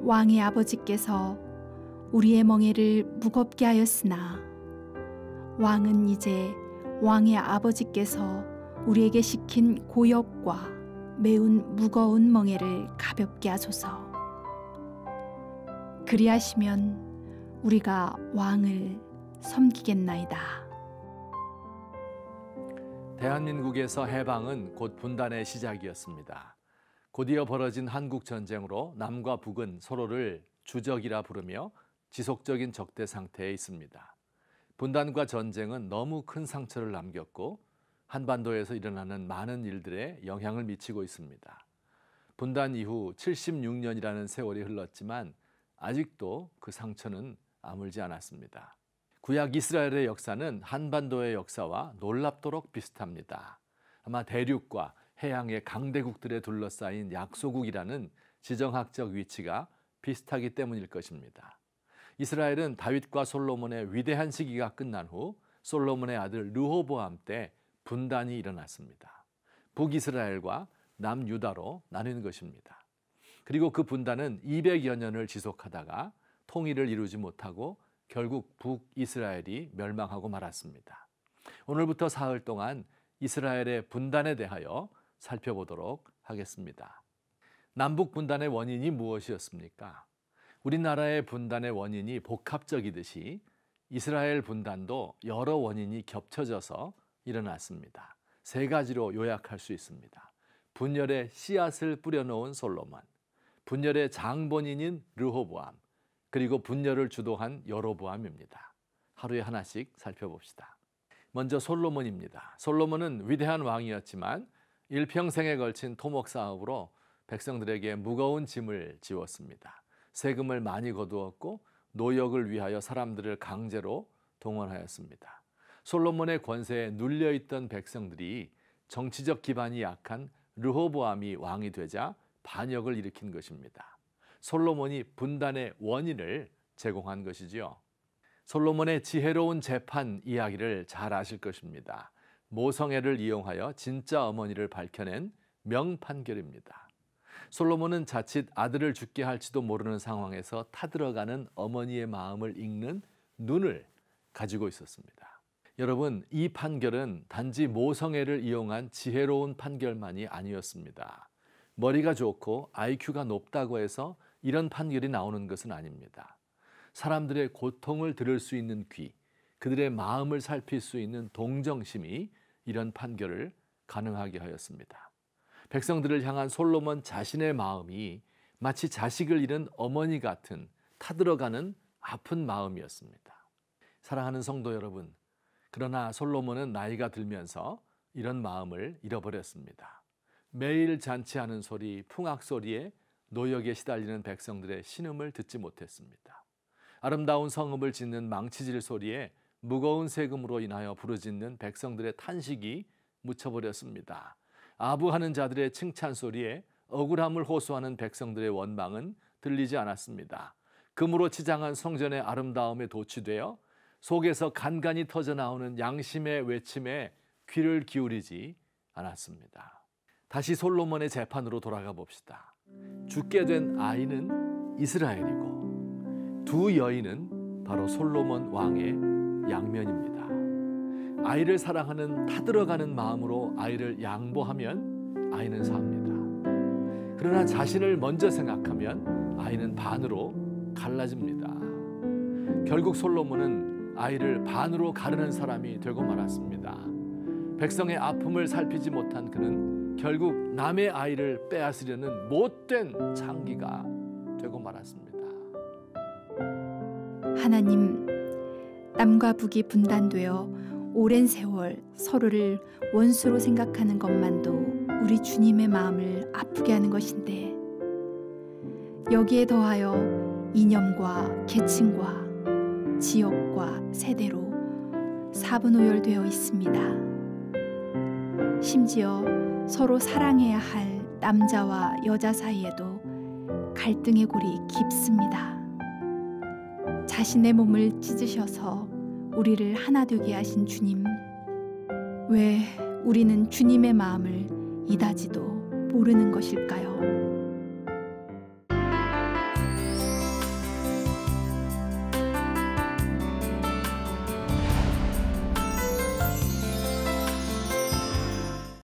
왕의 아버지께서 우리의 멍에를 무겁게 하였으나 왕은 이제 왕의 아버지께서 우리에게 시킨 고역과 매운 무거운 멍에를 가볍게 하소서. 그리하시면 우리가 왕을 섬기겠나이다. 대한민국에서 해방은 곧 분단의 시작이었습니다. 곧이어 벌어진 한국 전쟁으로 남과 북은 서로를 주적이라 부르며 지속적인 적대 상태에 있습니다. 분단과 전쟁은 너무 큰 상처를 남겼고 한반도에서 일어나는 많은 일들에 영향을 미치고 있습니다. 분단 이후 76년이라는 세월이 흘렀지만 아직도 그 상처는 아물지 않았습니다. 구약 이스라엘의 역사는 한반도의 역사와 놀랍도록 비슷합니다. 아마 대륙과 해양의 강대국들에 둘러싸인 약소국이라는 지정학적 위치가 비슷하기 때문일 것입니다. 이스라엘은 다윗과 솔로몬의 위대한 시기가 끝난 후 솔로몬의 아들 르호보암 때 분단이 일어났습니다. 북이스라엘과 남유다로 나뉜 것입니다. 그리고 그 분단은 200여 년을 지속하다가 통일을 이루지 못하고 결국 북이스라엘이 멸망하고 말았습니다. 오늘부터 사흘 동안 이스라엘의 분단에 대하여 살펴보도록 하겠습니다. 남북 분단의 원인이 무엇이었습니까? 우리나라의 분단의 원인이 복합적이듯이 이스라엘 분단도 여러 원인이 겹쳐져서 일어났습니다. 세 가지로 요약할 수 있습니다. 분열의 씨앗을 뿌려놓은 솔로몬, 분열의 장본인인 르호보암, 그리고 분열을 주도한 여로보암입니다. 하루에 하나씩 살펴봅시다. 먼저 솔로몬입니다. 솔로몬은 위대한 왕이었지만 일평생에 걸친 토목 사업으로 백성들에게 무거운 짐을 지웠습니다. 세금을 많이 거두었고 노역을 위하여 사람들을 강제로 동원하였습니다. 솔로몬의 권세에 눌려있던 백성들이 정치적 기반이 약한 르호보암이 왕이 되자 반역을 일으킨 것입니다. 솔로몬이 분단의 원인을 제공한 것이지요. 솔로몬의 지혜로운 재판 이야기를 잘 아실 것입니다. 모성애를 이용하여 진짜 어머니를 밝혀낸 명판결입니다. 솔로몬은 자칫 아들을 죽게 할지도 모르는 상황에서 타들어가는 어머니의 마음을 읽는 눈을 가지고 있었습니다. 여러분, 이 판결은 단지 모성애를 이용한 지혜로운 판결만이 아니었습니다. 머리가 좋고 IQ가 높다고 해서 이런 판결이 나오는 것은 아닙니다. 사람들의 고통을 들을 수 있는 귀, 그들의 마음을 살필 수 있는 동정심이 이런 판결을 가능하게 하였습니다. 백성들을 향한 솔로몬 자신의 마음이 마치 자식을 잃은 어머니 같은 타들어가는 아픈 마음이었습니다. 사랑하는 성도 여러분, 그러나 솔로몬은 나이가 들면서 이런 마음을 잃어버렸습니다. 매일 잔치하는 소리, 풍악 소리에 노역에 시달리는 백성들의 신음을 듣지 못했습니다. 아름다운 성읍을 짓는 망치질 소리에 무거운 세금으로 인하여 부르짖는 백성들의 탄식이 묻혀버렸습니다. 아부하는 자들의 칭찬 소리에 억울함을 호소하는 백성들의 원망은 들리지 않았습니다. 금으로 치장한 성전의 아름다움에 도취되어 속에서 간간이 터져나오는 양심의 외침에 귀를 기울이지 않았습니다. 다시 솔로몬의 재판으로 돌아가 봅시다. 죽게 된 아이는 이스라엘이고 두 여인은 바로 솔로몬 왕의 양면입니다. 아이를 사랑하는 타들어가는 마음으로 아이를 양보하면 아이는 삽니다. 그러나 자신을 먼저 생각하면 아이는 반으로 갈라집니다. 결국 솔로몬은 아이를 반으로 가르는 사람이 되고 말았습니다. 백성의 아픔을 살피지 못한 그는 결국 남의 아이를 빼앗으려는 못된 창기가 되고 말았습니다. 하나님, 남과 북이 분단되어 오랜 세월 서로를 원수로 생각하는 것만도 우리 주님의 마음을 아프게 하는 것인데 여기에 더하여 이념과 계층과 지역과 세대로 사분오열되어 있습니다. 심지어 서로 사랑해야 할 남자와 여자 사이에도 갈등의 골이 깊습니다. 자신의 몸을 찢으셔서 우리를 하나 되게 하신 주님, 왜 우리는 주님의 마음을 이다지도 모르는 것일까요?